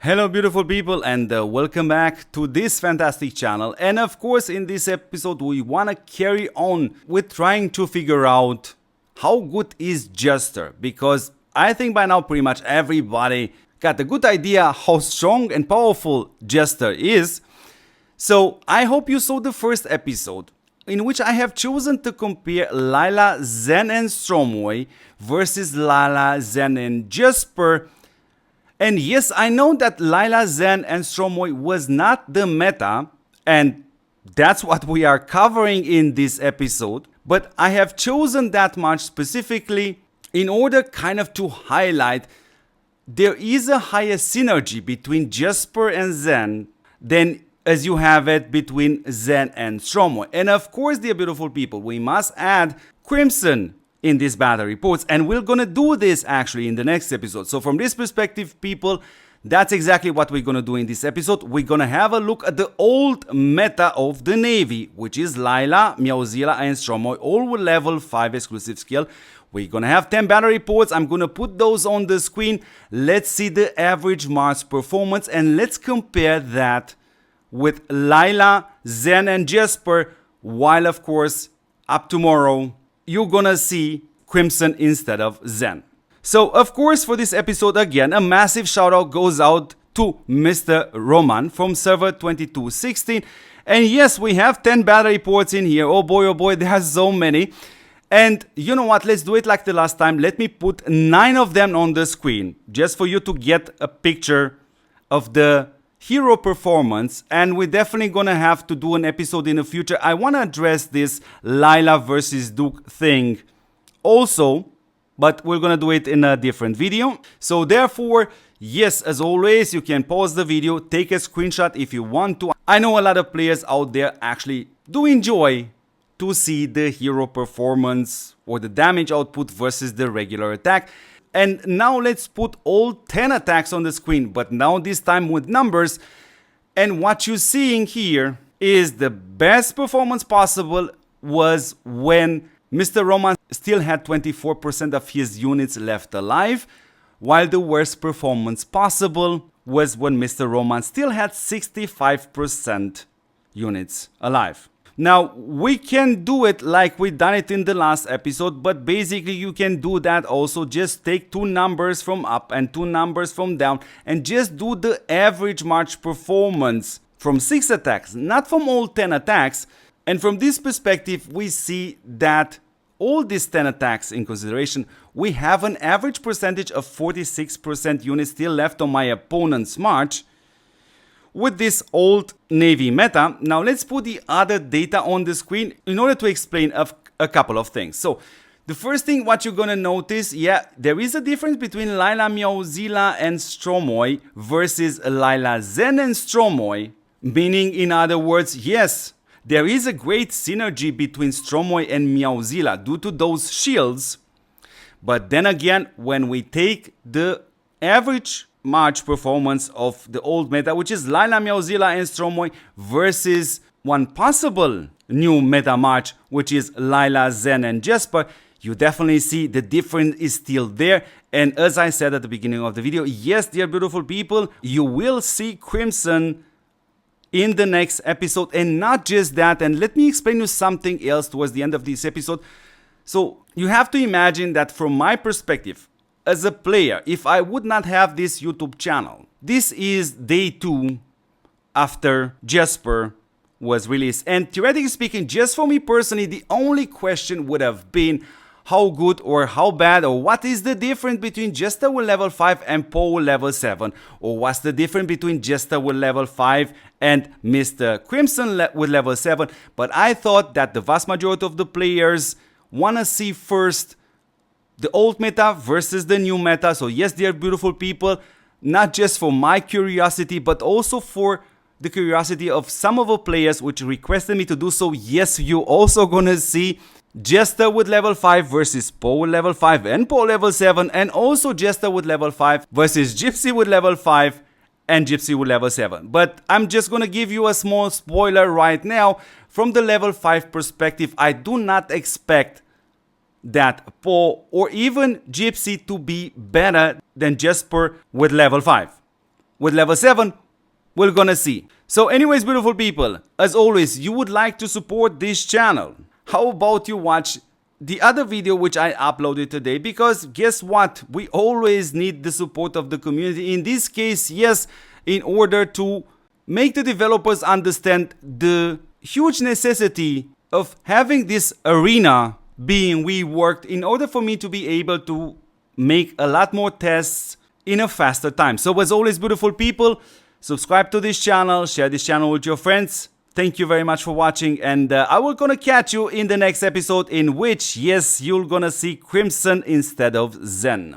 Hello beautiful people and welcome back to this fantastic channel. And of course in this episode we want to carry on with trying to figure out how good is Jester, because I think by now pretty much everybody got a good idea how strong and powerful Jester is. So I hope you saw the first episode in which I have chosen to compare Lila, Zen and Stromway versus Lila, Zen and Jesper. And yes, I know that Lila, Zen and Stromway was not the meta, and that's what we are covering in this episode, but I have chosen that much specifically in order kind of to highlight there is a higher synergy between Jesper and Zen than as you have it between Zen and Stromway. And of course, dear beautiful people, we must add Crimson in these battle reports, and we're gonna do this actually in the next episode. So from this perspective, people, that's exactly what we're gonna do in this episode. We're gonna have a look at the old meta of the Navy, which is Lila, Meowzilla and Stromway, all with level 5 exclusive skill. We're gonna have 10 battle reports. I'm gonna put those on the screen. Let's see the average Mars performance and let's compare that with Lila, Zen and Jesper, while of course up tomorrow you're gonna see Crimson instead of Zen. So of course for this episode again a massive shout out goes out to Mr. Roman from server 2216. And yes, we have 10 battle reports in here. Oh boy, there's so many. And you know what, let's do it like the last time. Let me put 9 of them on the screen just for you to get a picture of the hero performance, and we're definitely gonna have to do an episode in the future. I want to address this Lila versus Duke thing also, but we're gonna do it in a different video. So therefore, yes, as always, you can pause the video, take a screenshot if you want to. I know a lot of players out there actually do enjoy to see the hero performance or the damage output versus the regular attack. And now let's put all 10 attacks on the screen, but now this time with numbers. And what you're seeing here is the best performance possible was when Mr. Roman still had 24% of his units left alive, while the worst performance possible was when Mr. Roman still had 65% units alive. Now, we can do it like we done it in the last episode, but basically you can do that also. Just take 2 numbers from up and 2 numbers from down and just do the average March performance from 6 attacks, not from all 10 attacks. And from this perspective, we see that all these 10 attacks in consideration, we have an average percentage of 46% units still left on my opponent's March with this old Navy meta. Now let's put the other data on the screen in order to explain a couple of things. So the first thing what you're gonna notice, yeah, there is a difference between Lila, Meowzilla and Stromway versus Lila, Zen and Stromway, meaning in other words, yes, there is a great synergy between Stromway and Meowzilla due to those shields. But then again, when we take the average March performance of the old meta, which is Lila, Meowzilla and Stromway versus one possible new meta March, which is Lila, Zen and Jesper, you definitely see the difference is still there. And as I said at the beginning of the video, yes, dear beautiful people, you will see Crimson in the next episode. And not just that, and let me explain you something else towards the end of this episode. So you have to imagine that from my perspective, as a player, if I would not have this YouTube channel, this is day 2 after Jesper was released. And theoretically speaking, just for me personally, the only question would have been how good or how bad or what is the difference between Jester with level 5 and Poe with level 7, or what's the difference between Jester with level 5 and Mr. Crimson with level 7. But I thought that the vast majority of the players want to see first the old meta versus the new meta. So yes, dear beautiful people, not just for my curiosity, but also for the curiosity of some of the players which requested me to do so. Yes, you also gonna see Jester with level 5 versus Poe with level 5 and Poe level 7, and also Jester with level 5 versus Gypsy with level 5 and Gypsy with level 7. But I'm just gonna give you a small spoiler right now. From the level 5 perspective, I do not expect that Poe or even Gypsy to be better than Jesper with level 5. with level 7, we're gonna see. So anyways, beautiful people, as always, you would like to support this channel. How about you watch the other video which I uploaded today? Because guess what? We always need the support of the community. In this case, yes, in order to make the developers understand the huge necessity of having this arena being reworked in order for me to be able to make a lot more tests in a faster time. So as always, beautiful people, subscribe to this channel, share this channel with your friends. Thank you very much for watching, and I will gonna catch you in the next episode, in which, yes, you're gonna see Crimson instead of Zen.